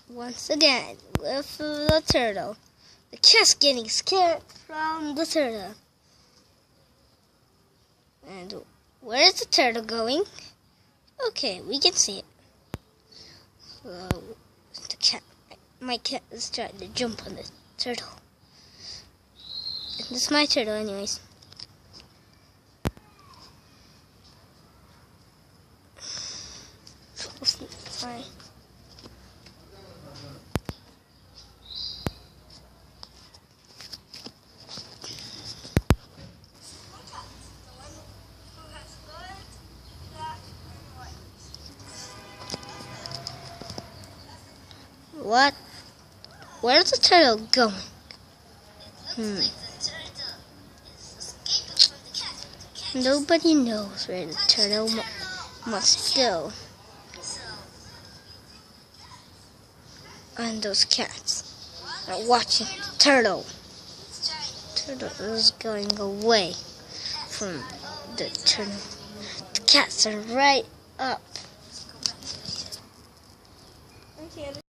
once again with the turtle. The cat's getting scared from the turtle. And where is the turtle going? Okay, we can see it. My cat is trying to jump on the turtle. This is my turtle anyways. Sorry. What? Where's the turtle going? Nobody knows where the turtle must go. And those cats are watching the turtle. The turtle is going away from the turtle. The cats are right up.